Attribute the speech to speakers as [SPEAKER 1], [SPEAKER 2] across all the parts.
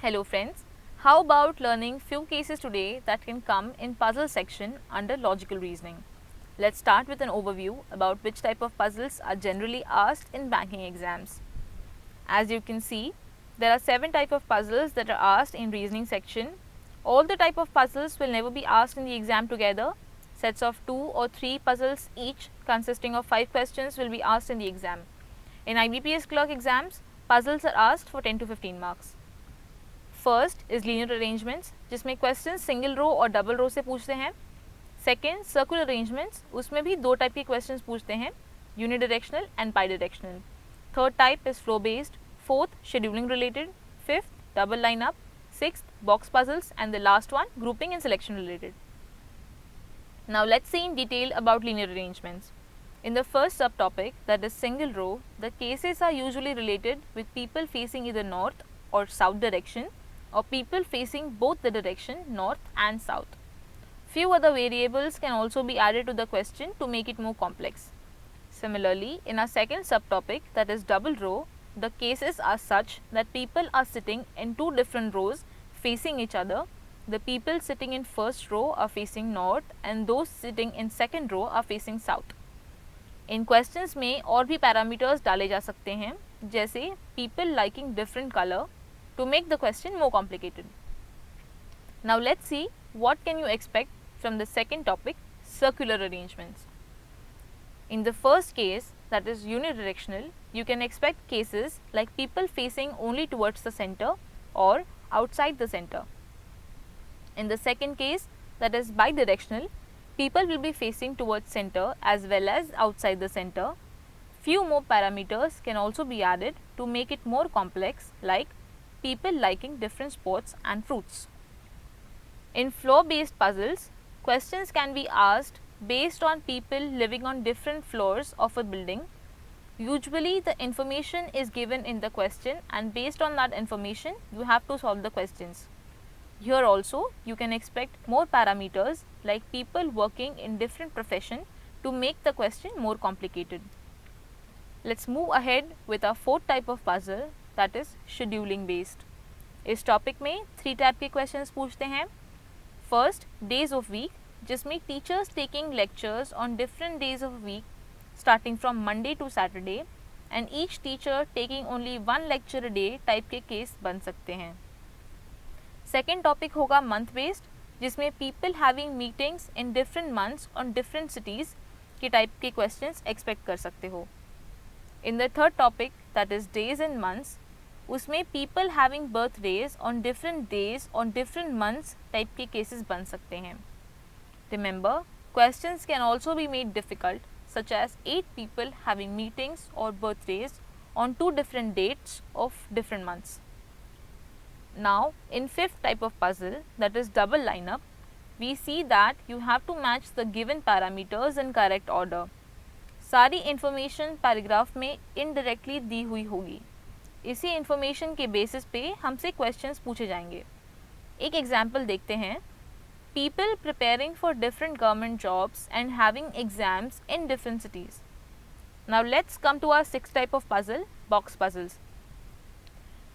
[SPEAKER 1] Hello friends, how about learning few cases today that can come in puzzle section under logical reasoning. Let's start with an overview about which type of puzzles are generally asked in banking exams. As you can see, there are 7 types of puzzles that are asked in reasoning section. All the type of puzzles will never be asked in the exam together. Sets of 2 or 3 puzzles each consisting of 5 questions will be asked in the exam. In IBPS clerk exams, puzzles are asked for 10 to 15 marks. First is linear arrangements जिसमें question single row और double row से पूछते हैं. Second circular arrangements, उसमें भी 2 type के questions पूछते हैं, unidirectional and by directional. Third type is flow based. Fourth scheduling related. Fifth double line up. Sixth box puzzles and the last one grouping and selection related. Now let's C in detail about linear arrangements. In the first subtopic, that is single row, the cases are usually related with people facing either north or south direction, or people facing both the direction north and south. Few other variables can also be added to the question to make it more complex. Similarly, in our second subtopic, that is double row, the cases are such that people are sitting in 2 different rows facing each other. The people sitting in first row are facing north and those sitting in second row are facing south. इन questions में और भी parameters डाले जा सकते हैं, जैसे people liking different colour to make the question more complicated. Now let's see what can you expect from the second topic, circular arrangements. In the first case, that is unidirectional, you can expect cases like people facing only towards the center or outside the center. In the second case, that is bidirectional, people will be facing towards center as well as outside the center. Few more parameters can also be added to make it more complex, like people liking different sports and fruits. In floor based puzzles, questions can be asked based on people living on different floors of a building. Usually the information is given in the question and based on that information you have to solve the questions. Here also you can expect more parameters like people working in different profession to make the question more complicated. Let's move ahead with our fourth type of puzzle, that is scheduling based. इस topic में 3 type के questions पूछते हैं. First, days of week, जिसमें teachers taking lectures on different days of week starting from Monday to Saturday and each teacher taking only 1 lecture a day type के case बन सकते हैं. सेकेंड टॉपिक होगा month based, जिसमें people having meetings in different months on different cities के type के questions expect कर सकते हो. In the third topic, that is days and months, उसमें people having birthdays on different days on different months type के cases बन सकते हैं. Remember, questions can also be made difficult, such as 8 people having meetings or birthdays on 2 different dates of different months. Now, in fifth type of puzzle, that is double lineup, we see that you have to match the given parameters in correct order. सारी information paragraph में indirectly दी हुई होगी. इसी information के basis पे हमसे questions पूछे जाएंगे. एक example देखते हैं. People preparing for different government jobs and having exams in different cities. Now let's come to our sixth type of puzzle, box puzzles.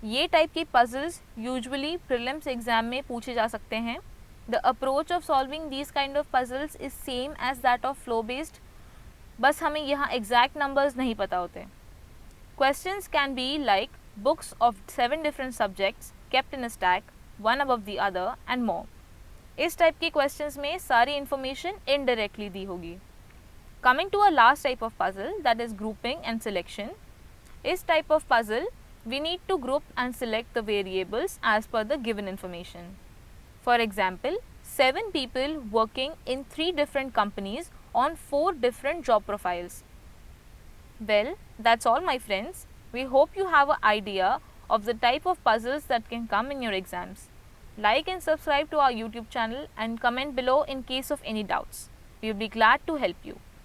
[SPEAKER 1] ये टाइप की पजल्स यूजुअली प्रीलिम्स एग्जाम में पूछे जा सकते हैं. The approach of solving these kind of puzzles is same as that of flow based, बस हमें यहाँ एग्जैक्ट नंबर्स नहीं पता होते. Questions can be like books of 7 different subjects kept in a stack, one above the other and more. इस type के questions में सारी इन्फॉर्मेशन इनडायरेक्टली दी होगी. Coming to a last type of puzzle, that is grouping and selection. इस type of puzzle we need to group and select the variables as per the given information. For example, 7 people working in 3 different companies on 4 different job profiles. Well, that's all my friends. We hope you have an idea of the type of puzzles that can come in your exams. Like and subscribe to our YouTube channel and comment below in case of any doubts. We will be glad to help you.